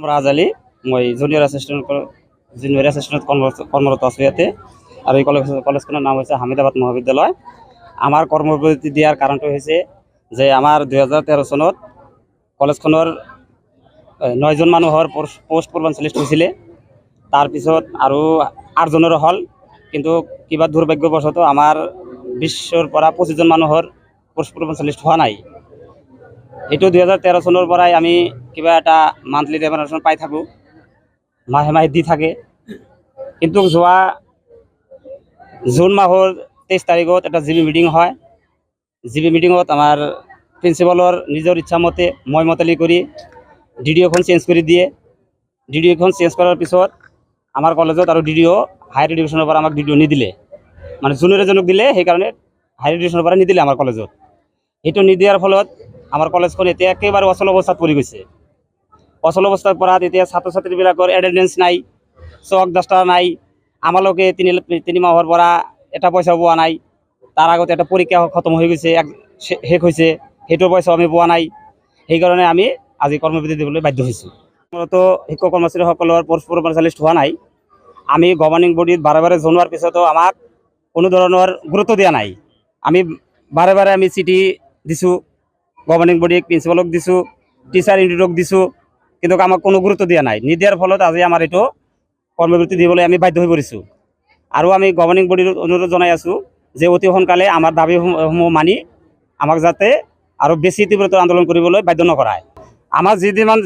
রাজ আলী, মই junior assistant কর্মরত আছো ইয়াতে। আর এই কলেজখনের নাম হচ্ছে হামিদাবাদ মহাবিদ্যালয়। আমার কর্মবিরতি দিয়ার কারণটা হয়েছে যে আমার 2013 চনত কলেজখনৰ 9জন মানুহৰ পোষ্ট পূৰ্বাঞ্চল লিষ্ট হৈছিলে। তাৰপিছত আৰু 8জনৰ হ'ল, কিন্তু কিবা দুৰ্ভাগ্যবশতঃ আমাৰ 20ৰ পৰা 25জন মানুহৰ পোষ্ট পূৰ্বাঞ্চল লিষ্ট হোৱা নাই। এইটো 2013 চনৰ পৰাই আমি কিবা এটা মান্থলি ৰেমুনাৰেশ্যন পাই থাকোঁ, মাহে মাহে দি থাকে। কিন্তু যোৱা জুন মাহৰ 23 তাৰিখত এটা জিবি মিটিং হয়। জিবি মিটিঙত আমাৰ প্ৰিন্সিপালৰ নিজৰ ইচ্ছামতে মই মতালি কৰি ডিডিঅ'খন চেঞ্জ কৰি দিয়ে। ডিডিঅ'খন চেঞ্জ কৰাৰ পিছত আমাৰ কলেজত আৰু ডিডিঅ' হায়াৰ এডুকেশ্যনৰ পৰা আমাক ডিডিঅ' নিদিলে, মানে জুনিয়ৰ এজনক দিলে, সেইকাৰণে হায়াৰ এডুকেশ্যনৰ পৰা নিদিলে আমাৰ কলেজত। সেইটো নিদিয়াৰ ফলত আমাৰ কলেজখন এতিয়া একেবাৰে অচল অৱস্থাত পৰি গৈছে। অচল অৱস্থাৰ পৰা এতিয়া ছাত্ৰ ছাত্ৰীবিলাকৰ এটেণ্ডেঞ্চ নাই, চক ডাষ্টাৰ নাই। আমালোকে তিনি মাহৰ পৰা এটা পইচাও পোৱা নাই। তাৰ আগতে এটা পৰীক্ষা খতম হৈ গৈছে, শেষ হৈছে, সেইটোৰ পইচাও আমি পোৱা নাই। সেইকাৰণে আমি আজি কৰ্মবিৰতি দিবলৈ বাধ্য হৈছোঁ। মূলত শিক্ষক কৰ্মচাৰীসকলৰ পোষ্ট পূৰ্বাঞ্চল লিষ্ট হোৱা নাই। আমি গভৰ্ণিং বডিত বাৰে বাৰে জনোৱাৰ পিছতো আমাক কোনো ধৰণৰ গুৰুত্ব দিয়া নাই। আমি বাৰে বাৰে চিঠি দিছোঁ, গভৰ্ণিং বডিক, প্ৰিন্সিপালক দিছোঁ, টিচাৰ ইউনিটক দিছোঁ, কিন্তু আমাক কোনো গুৰুত্ব দিয়া নাই। নিদিয়াৰ ফলত আজি আমাৰ এইটো কৰ্মবিৰতি দিবলৈ আমি বাধ্য হৈ পৰিছোঁ। আৰু আমি গভৰ্ণিং বডিৰ অনুৰোধ জনাই আছোঁ যে অতি সোনকালে আমাৰ দাবীসমূহ মানি আমাক যাতে আৰু বেছি তীব্ৰতৰ আন্দোলন কৰিবলৈ বাধ্য নকৰায়। আমাৰ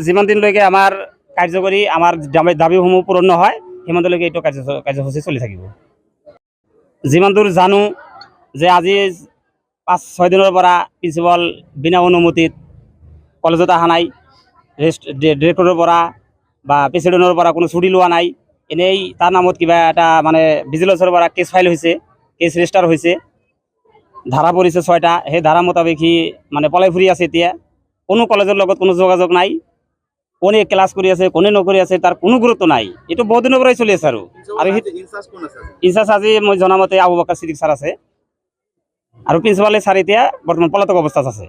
যিমান দিনলৈকে আমাৰ কাৰ্যকৰী আমাৰ দাবীসমূহ পূৰণ নহয়, সিমানলৈকে এইটো কাৰ্যসূচী চলি থাকিব। যিমান দূৰ জানো যে আজি 5-6 দিনৰ পৰা প্ৰিন্সিপাল বিনা অনুমতিত কলেজত অহা নাই। ডিৰেক্টৰৰ পৰা বা প্ৰেচিডেণ্টৰ পৰা কোনো ছুটি লোৱা নাই। এনেই তাৰ নামত কিবা এটা মানে ভিজিলেন্সৰ পৰা কেছ ফাইল হৈছে, কেছ ৰেজিষ্টাৰ হৈছে, ধাৰা পৰিছে 6টা। সেই ধাৰা মোতাবেক সি মানে পলাই ফুৰি আছে। এতিয়া কোনো কলেজৰ লগত কোনো যোগাযোগ নাই। কোনে ক্লাছ কৰি আছে, কোনে নকৰি আছে, তাৰ কোনো গুৰুত্ব নাই। এইটো বহুত দিনৰ পৰাই চলি আছে। আৰু ইনচাৰ্জ আজি মই জনামতে আবু বকাৰ সিদ্দিক ছাৰ আছে, আৰু প্ৰিন্সিপালে ছাৰ এতিয়া বৰ্তমান পলাতক অৱস্থাত আছে।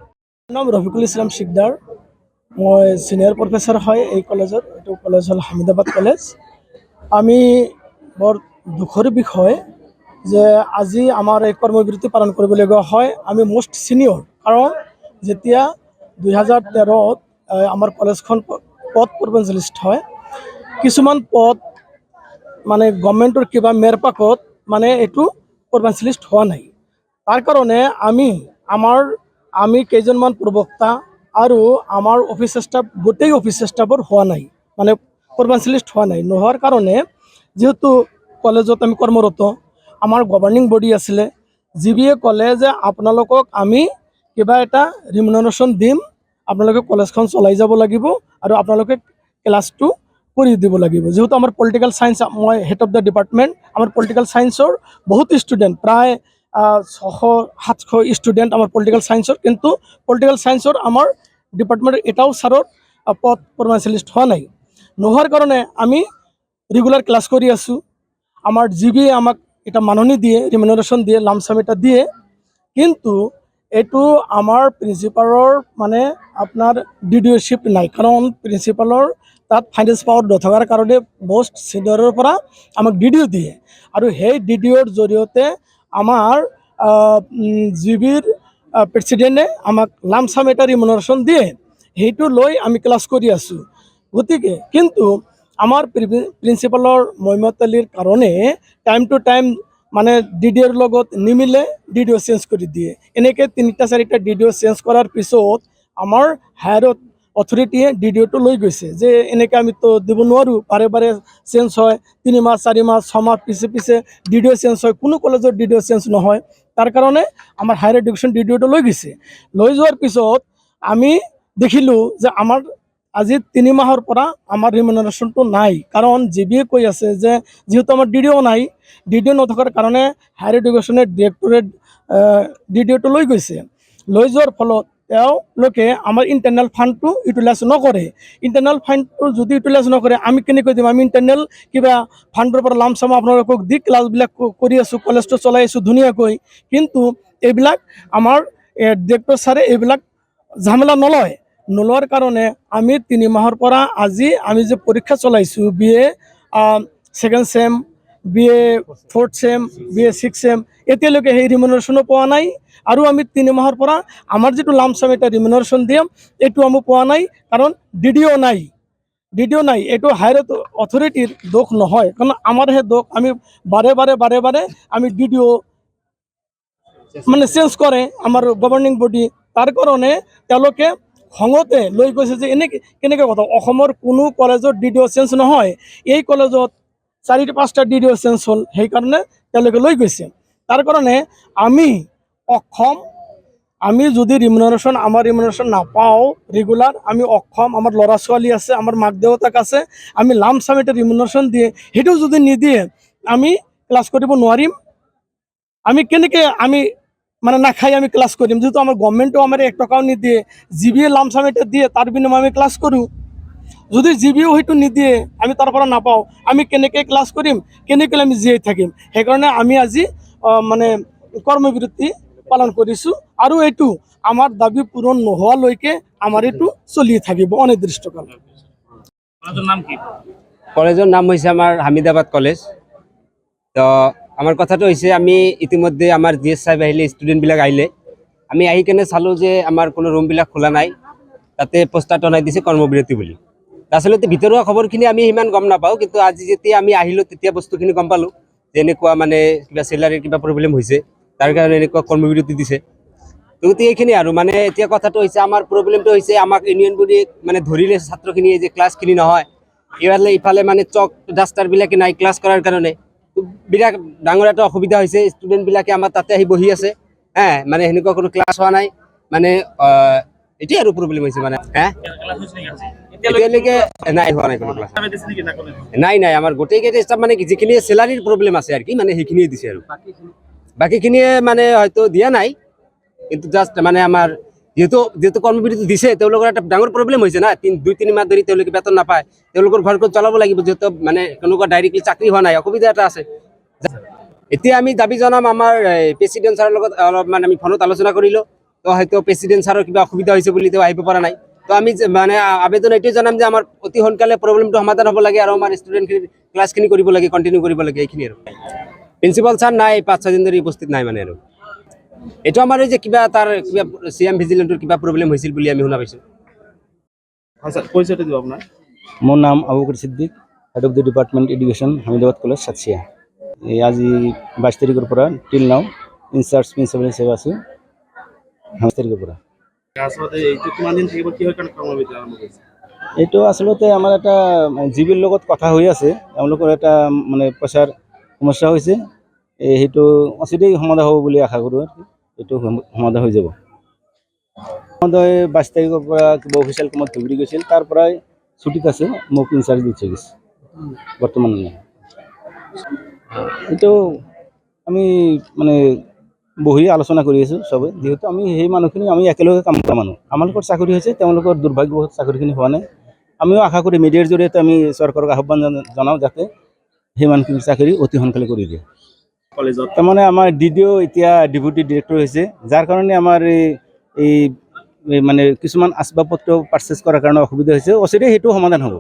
নাম ৰফিকুল ইছলাম শিকদাৰ, মই ছিনিয়ৰ প্ৰফেচৰ হয় এই কলেজত। এইটো কলেজ হ'ল হামিদাবাদ কলেজ। আমি বৰ দুখৰ বিষয় যে আজি আমাৰ এই কৰ্মবিৰতি পালন কৰিবলগীয়া হয়। আমি মষ্ট ছিনিয়ৰ, কাৰণ যেতিয়া 2013ত আমাৰ কলেজখন পদ পূৰ্বাঞ্চল লিষ্ট হয়, কিছুমান পদ মানে গভৰ্ণমেণ্টৰ কিবা মেৰপাকত মানে এইটো পূৰ্বাঞ্চল লিষ্ট হোৱা নাই। তাৰ কাৰণে আমি কেইজনমান প্ৰবক্তা আৰু আমাৰ অফিচ ষ্টাফ, গোটেই অফিচ ষ্টাফৰ হোৱা নাই, মানে পূৰ্বাঞ্চল লিষ্ট হোৱা নাই। নোহোৱাৰ কাৰণে যেহেতু কলেজত আমি কৰ্মৰত, আমাৰ গভৰ্ণিং বডি আছিলে, জিবিয়ে ক'লে যে আপোনালোকক আমি কিবা এটা ৰিমুনাৰেশ্যন দিম, আপোনালোকে কলেজখন চলাই যাব লাগিব আৰু আপোনালোকে ক্লাছটো কৰি দিব লাগিব। যেহেতু আমাৰ পলিটিকেল চায়েন্স, মই হেড অফ দ্য ডিপাৰ্টমেণ্ট, আমাৰ পলিটিকেল চায়েন্সৰ বহুত ষ্টুডেণ্ট, প্ৰায় 600-700 ষ্টুডেণ্ট আমাৰ পলিটিকেল চায়েন্সৰ। কিন্তু পলিটিকেল চায়েন্সৰ আমাৰ ডিপাৰ্টমেণ্টৰ এটাও ছাৰৰ পদ পূৰ্বাঞ্চল লিষ্ট হোৱা নাই। নোহোৱাৰ কাৰণে আমি ৰেগুলাৰ ক্লাছ কৰি আছোঁ। আমাৰ জিবিয়ে আমাক এটা মাননি দিয়ে, ৰিমুনাৰেশ্যন দিয়ে, লামচাম এটা দিয়ে। কিন্তু এইটো আমাৰ প্ৰিন্সিপালৰ মানে আপোনাৰ ডিডিঅ'শ্বিপ নাই, কাৰণ প্ৰিন্সিপালৰ তাত ফাইনেন্স পাৱাৰ নথকাৰ কাৰণে মষ্ট ছিনিয়ৰৰ পৰা আমাক ডিডিঅ' দিয়ে, আৰু সেই ডিডিঅ'ৰ জৰিয়তে আমাৰ জিবিৰ প্ৰেচিডেণ্টে আমাক লামচাম এটা ৰিমুনাৰেশ্যন দিয়ে। সেইটো লৈ আমি ক্লাছ কৰি আছোঁ। গতিকে কিন্তু আমাৰ প্ৰিন্সিপালৰ মইমতালিৰ কাৰণে টাইম টু টাইম মানে ডিডিঅ'ৰ লগত নিমিলে, ডিডিঅ' চেঞ্জ কৰি দিয়ে। এনেকৈ 3-4টা ডিডিঅ' চেঞ্জ কৰাৰ পিছত আমাৰ হায়াৰ অথৰিটিয়ে ডিডিঅ'টো লৈ গৈছে যে এনেকৈ আমিতো দিব নোৱাৰোঁ, বাৰে বাৰে চেঞ্জ হয়, 3 মাহ 4 মাহ 6 মাহ পিছে ডিডিঅ' চেঞ্জ হয়, কোনো কলেজৰ ডিডিঅ' চেঞ্জ নহয়। তাৰ কাৰণে আমাৰ হায়াৰ এডুকেশ্যন ডিডিঅ'টো লৈ গৈছে। লৈ যোৱাৰ পিছত আমি দেখিলোঁ যে আমাৰ আজি 3 মাহৰ পৰা আমাৰ ৰিমুনাৰেশ্যনটো নাই, কাৰণ জিবিয়ে কৈ আছে যে যেহেতু আমাৰ ডিডিঅ' নাই, ডিডিঅ' নথকাৰ কাৰণে হায়াৰ এডুকেশ্যনে ডিৰেক্টৰেট ডিডিঅ'টো লৈ গৈছে। লৈ যোৱাৰ ফলত তেওঁলোকে আমাৰ ইণ্টাৰনেল ফাণ্ডটো ইউটিলাইজ নকৰে। ইণ্টাৰনেল ফাণ্ডটো যদি ইউটিলাইজ নকৰে, আমি কেনেকৈ দিম? আমি ইণ্টাৰনেল কিবা ফাণ্ডৰ পৰা লামচাম আপোনালোকক দি ক্লাছবিলাক কৰি আছোঁ, কলেজটো চলাই আছোঁ ধুনীয়াকৈ। কিন্তু এইবিলাক আমাৰ ডিৰেক্টৰ ছাৰে এইবিলাক ঝামেলা নলয়, নোলোৱাৰ কাৰণে আমি 3 মাহৰ পৰা আজি আমি যে পৰীক্ষা চলাইছোঁ BA 2nd চেম, BA 4th চেম, BA 6th চেম, এতিয়ালৈকে সেই ৰিমুনাৰেশ্যনো পোৱা নাই। আৰু আমি 3 মাহৰ পৰা আমাৰ যিটো লামচাম এটা ৰিমুনাৰেশ্যন দিম এইটো আমি পোৱা নাই, কাৰণ DDO নাই। এইটো হায়াৰ অথৰিটিৰ দোষ নহয়, কাৰণ আমাৰহে দোষ। আমি বাৰে বাৰে আমি DDO মানে চেঞ্জ কৰে আমাৰ গভৰ্নিং বডি, তাৰ কাৰণে তেওঁলোকে খঙতে লৈ গৈছে যে কেনেকৈ কথা, অসমৰ কোনো কলেজত DDO চেঞ্জ নহয়, এই কলেজত 4-5টা DDO চেঞ্জ হ'ল, সেইকাৰণে তেওঁলোকে লৈ গৈছে। তাৰ কাৰণে আমি অক্ষম, আমি যদি আমাৰ ৰিমুনাৰেশ্যন নাপাওঁ ৰেগুলাৰ, আমি অক্ষম, আমাৰ ল'ৰা ছোৱালী আছে, আমাৰ মাক দেউতাক আছে, আমি লামচাম এটা ৰিমুনাৰেশ্যন দিয়ে সেইটো যদি নিদিয়ে আমি ক্লাছ কৰিব নোৱাৰিম। আমি কেনেকৈ আমি মানে নাখাই আমি ক্লাছ কৰিম, যেহেতু আমাৰ গভৰ্ণমেণ্টেও আমাৰ 1 টকাও নিদিয়ে। জিবিয়ে লামচাম এটা দিয়ে, তাৰ বিনিময়ে আমি ক্লাছ কৰোঁ। যদি জিবিও সেইটো নিদিয়ে, আমি তাৰ পৰা নাপাওঁ, আমি কেনেকৈ ক্লাছ কৰিম, কেনেকৈ আমি জীয়াই থাকিম? সেইকাৰণে আমি আজি মানে কৰ্মবিৰতি পালন কৰিছোঁ, আৰু এইটো আমাৰ দাবী পূৰণ নোহোৱালৈকে আমাৰ এইটো চলি থাকিব অনিৰ্দিষ্টকাল। কলেজৰ নাম হৈছে আমাৰ হামিদাবাদ কলেজ। তো আমাৰ কথাটো হৈছে, আমি ইতিমধ্যে আমাৰ GS সাহেব আহিলে, ষ্টুডেণ্টবিলাক আহিলে, আমি আহি কেনে চালোঁ যে আমাৰ কোনো ৰুমবিলাক খোলা নাই, তাতে পোষ্টাৰ টনাই দিছে কৰ্মবিৰতি বুলি। আচলতে ভিতৰুৱা খবৰখিনি আমি ইমান গম নাপাওঁ, কিন্তু আজি যেতিয়া আমি আহিলোঁ তেতিয়া বস্তুখিনি গম পালোঁ যে এনেকুৱা মানে কিবা চেলাৰীৰ কিবা প্ৰব্লেম হৈছে, তাৰ কাৰণে এনেকুৱা কৰ্মবিৰতি দিছে। তো গতিকে এইখিনি আৰু মানে এতিয়া কথাটো হৈছে, আমাৰ প্ৰব্লেমটো হৈছে আমাক ইউনিয়ন বডি মানে ধৰিলে ছাত্ৰখিনিয়ে যে ক্লাছখিনি নহয়, ইফালে মানে চক ডাষ্টাৰবিলাকে নাই ক্লাছ কৰাৰ কাৰণে। বিৰাট ডাঙৰ এটা অসুবিধা হৈছে। ষ্টুডেণ্টবিলাকে আমাৰ তাতে আহি বহি আছে, মানে সেনেকুৱা কোনো ক্লাছ হোৱা নাই, মানে এতিয়াই আৰু প্ৰব্লেম হৈছে মানে। এতিয়ালৈকে নাই হোৱা নাই কোনো ক্লাছ। নাই আমাৰ গোটেইকেইটা ষ্টাফ মানে যিখিনি চেলাৰীৰ প্ৰব্লেম আছে আৰু কি, মানে সেইখিনিয়ে দিছে, আৰু বাকীখিনিয়ে মানে হয়তো দিয়া নাই, কিন্তু জাষ্ট মানে আমাৰ যিহেতু কৰ্মবিৰতি দিছে, তেওঁলোকৰ এটা ডাঙৰ প্ৰব্লেম হৈছে না। 2-3 মাহ ধৰি তেওঁলোকে বেতন নাপায়, তেওঁলোকৰ ঘৰখন চলাব লাগিব, যিহেতু মানে তেনেকুৱা ডাইৰেক্টলি চাকৰি হোৱা নাই, অসুবিধা এটা আছে। এতিয়া আমি দাবী জনাম আমাৰ প্ৰেচিডেণ্ট ছাৰৰ লগত অলপ মানে আমি ফোনত আলোচনা কৰিলোঁ, তো হয়তো প্ৰেচিডেণ্ট ছাৰৰ কিবা অসুবিধা হৈছে বুলি তেওঁ আহিব পৰা নাই। তো আমি মানে আবেদন এইটোৱে জনাম যে আমাৰ অতি সোনকালে প্ৰব্লেমটো সমাধান হ'ব লাগে, আৰু আমাৰ ষ্টুডেণ্টখিনি ক্লাছখিনি কৰিব লাগে, কণ্টিনিউ কৰিব লাগে, এইখিনি আৰু। প্ৰিন্সিপাল ছাৰ নাই, 5-6 দিন ধৰি উপস্থিত নাই মানে। আৰু এইটো আমাৰ এই যে কিবা তাৰ কিবা CM ভিজিলেন্টৰ কিবা প্ৰব্লেম হৈছিল বুলি আমি শুনা পাইছোঁ। মোৰ নাম Abu Bakar Siddique, head of the department education, Hamidabad college, Satsia. এই আজি 22 তাৰিখৰ পৰা টিল নাও ইনচাৰ্জ প্ৰিন্সিপাল হিচাপে আছোঁ। 22 তাৰিখৰ পৰা এইটো আচলতে আমাৰ এটা জিবিৰ লগত কথা হৈ আছে, তেওঁলোকৰ এটা মানে পইচাৰ সমস্যা হৈছে, সেইটো অচিৰেই সমাধান হ'ব বুলি আশা কৰোঁ। এইটো সমাধান হৈ যাব। 22 তাৰিখৰ পৰা কিবা অফিচিয়েল কামত ধুবুৰী গৈছিল, তাৰ পৰাই ছুটিত আছে, মোক ইনচাৰ্জ দি থৈ গৈছে বৰ্তমান। এইটো আমি মানে বহি আলোচনা কৰি আছোঁ চবে, যিহেতু আমি সেই মানুহখিনি আমি একেলগে কাম কৰা মানুহ। আমালোকৰ চাকৰি হৈছে, তেওঁলোকৰ দুৰ্ভাগ্যবশত চাকৰিখিনি হোৱা নাই। আমিও আশা কৰি মিডিয়াৰ জৰিয়তে আমি চৰকাৰক আহ্বান জনাওঁ যাতে সেই মানুহখিনিৰ চাকৰি অতি সোনকালে কৰি দিয়ে। তাৰমানে আমাৰ DDO এতিয়া ডেপুটি ডিৰেক্টৰ হৈছে, যাৰ কাৰণে আমাৰ এই মানে কিছুমান আচবাব পত্ৰ পাৰ্চেছ কৰাৰ কাৰণে অসুবিধা হৈছে, অচিৰেই সেইটো সমাধান হ'ব।